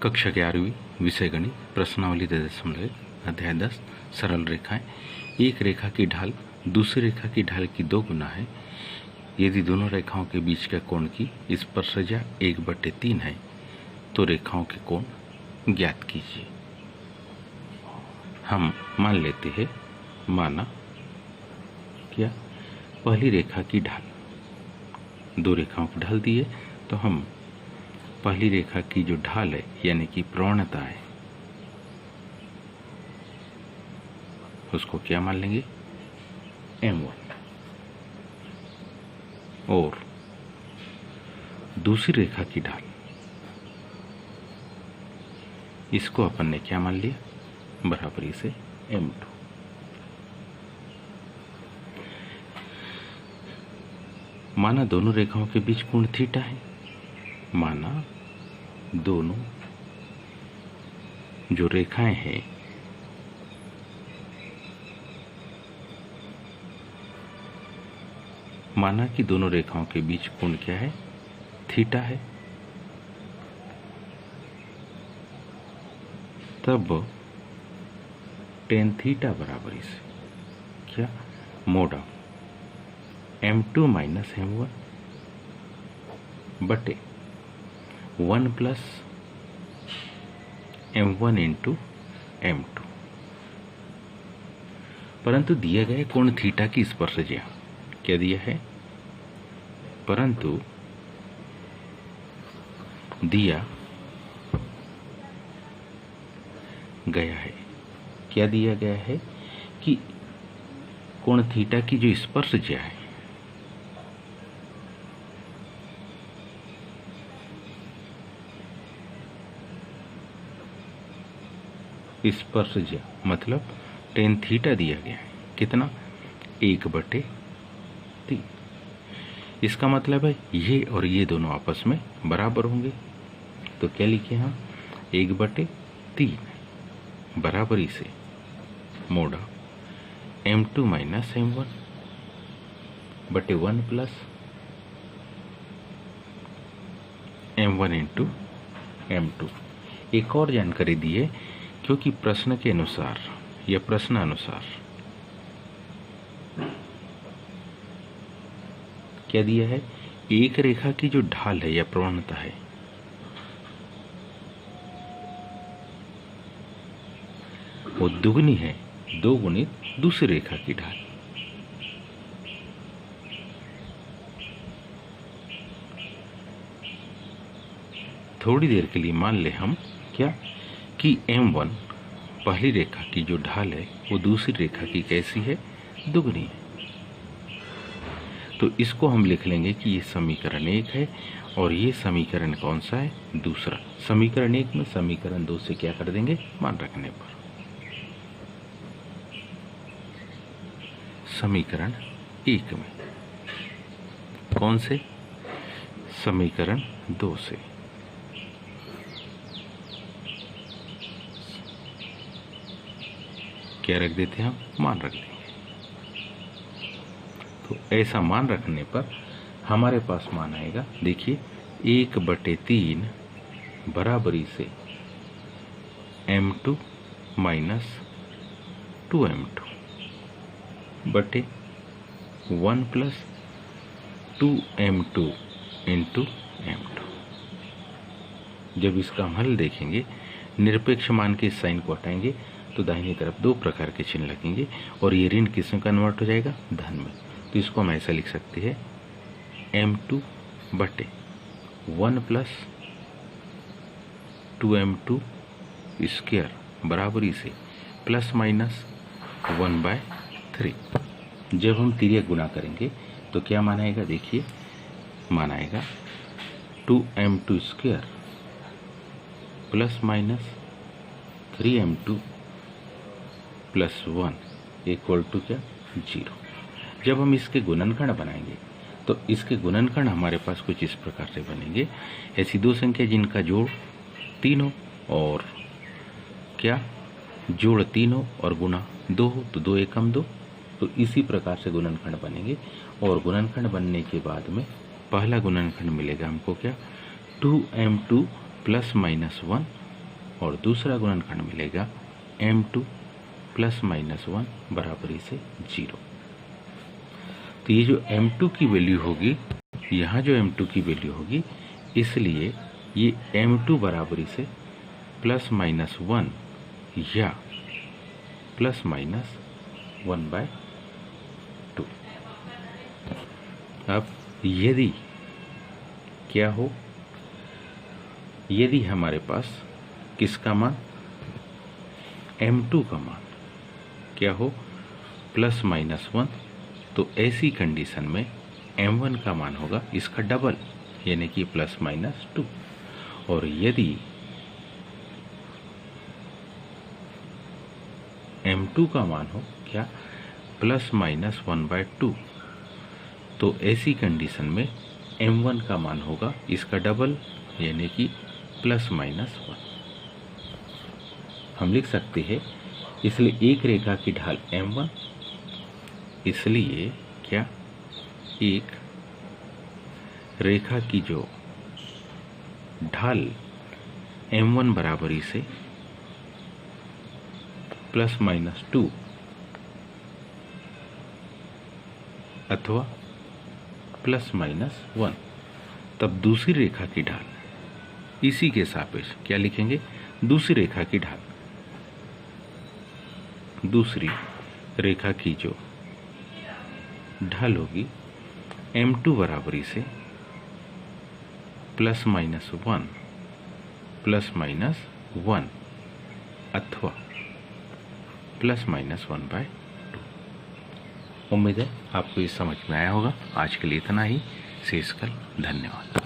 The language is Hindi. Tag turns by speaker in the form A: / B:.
A: कक्षा 11वीं विषय गणित प्रश्नावली 10.1 अध्याय 10 सरल रेखाएं। एक रेखा की ढाल दूसरी रेखा की ढाल की 2 गुना है। यदि दोनों रेखाओं के बीच के कोण की स्पर्शरेखा 1/3 है तो रेखाओं के कोण ज्ञात कीजिए। हम मान लेते हैं, माना क्या पहली रेखा की ढाल, दो रेखाओं की ढाल दी है, तो हम पहली रेखा की जो ढाल है यानी कि प्रवणता है उसको क्या मान लेंगे, m1, और दूसरी रेखा की ढाल इसको अपन ने क्या मान लिया, बराबरी से m2। माना दोनों रेखाओं के बीच कोण थीटा है, माना दोनों जो रेखाएं हैं माना कि दोनों रेखाओं के बीच कोण क्या है, थीटा है। तब tan थीटा बराबर इसे क्या, mode of m2 minus m1 बटे 1 प्लस m1 इंटू m2। परंतु दिया गया कोण थीटा की स्पर्शरेखा क्या दिया है, परंतु दिया गया है, क्या दिया गया है कि कोण थीटा की जो स्पर्शरेखा है स्पर्शरेखा मतलब tan थीटा दिया गया है कितना, 1/3। इसका मतलब है ये और ये दोनों आपस में बराबर होंगे, तो क्या लिखे हम, 1/3 बराबरी से मोड m2 माइनस m1 बटे 1 प्लस m1 इंटू m2। एक और जानकारी दी है, क्योंकि प्रश्न के अनुसार या प्रश्नानुसार क्या दिया है, एक रेखा की जो ढाल है या प्रवणता है वो दुगनी है 2 गुणित दूसरी रेखा की ढाल। थोड़ी देर के लिए मान ले हम क्या कि m1 पहली रेखा की जो ढाल है वो दूसरी रेखा की कैसी है, दुगनी है। तो इसको हम लिख लेंगे कि ये समीकरण 1 है और ये समीकरण कौन सा है, दूसरा। समीकरण 1 में समीकरण 2 से क्या कर देंगे, मान रखने पर। समीकरण 1 में कौन से, समीकरण 2 से क्या रख देते हैं हम, मान रख देंगे। तो ऐसा मान रखने पर हमारे पास मान आएगा, देखिए 1/3 बराबरी से m2 माइनस 2m2 बटे 1 प्लस 2m2 इंटू m2। जब इसका हम हल देखेंगे, निरपेक्ष मान के साइन को हटाएंगे तो दाहिनी तरफ 2 प्रकार के चिन्ह लगेंगे और ये ऋण किस में कन्वर्ट हो जाएगा, धन में। तो इसको हम ऐसा लिख सकते हैं, m2 बटे 1 प्लस 2m2 स्क्वायर बराबरी से प्लस माइनस 1/3। जब हम तिर्यक गुणा करेंगे तो क्या मान आएगा, देखिए मान आएगा 2m2 square plus minus 3m2 plus 1 equal to क्या, 0। जब हम इसके गुणनखंड बनाएंगे तो इसके गुणनखंड हमारे पास कुछ इस प्रकार से बनेंगे, ऐसी दो संख्या जिनका जोड़ 3 हो और क्या, जोड़ 3 हो और गुणा 2 हो, तो 2 एकम 2। तो इसी प्रकार से गुणनखंड बनेंगे और गुणनखंड बनने के बाद में पहला गुणनखंड मिलेगा हमको क्या, 2m2 प्लस माइनस 1 और दूसरा गुणनखंड मिलेगा m2 प्लस माइनस 1 बराबरी से 0। तो ये जो m2 की वैल्यू होगी, यहाँ जो m2 की वैल्यू होगी, इसलिए ये m2 बराबरी से प्लस माइनस 1 या प्लस माइनस 1/2। अब यदि क्या हो, यदि हमारे पास किसका मान, m2 का मान क्या हो प्लस माइनस 1, तो ऐसी कंडीशन में m1 का मान होगा इसका डबल, यानी कि प्लस माइनस 2। और यदि m2 का मान हो क्या प्लस माइनस 1/2, तो ऐसी कंडीशन में m1 का मान होगा इसका डबल, यानी कि प्लस माइनस 1। हम लिख सकते हैं, इसलिए एक रेखा की ढाल m1, इसलिए क्या एक रेखा की जो ढाल m1 बराबरी से प्लस माइनस 2 अथवा प्लस माइनस 1, तब दूसरी रेखा की ढाल इसी के सापेक्ष क्या लिखेंगे, दूसरी रेखा की ढाल, दूसरी रेखा की जो ढाल होगी m2 बराबरी से प्लस माइनस 1 प्लस माइनस 1 अथवा प्लस माइनस 1/2। उम्मीद है आपको ये समझ में आया होगा। आज के लिए इतना ही। शेष कल। धन्यवाद।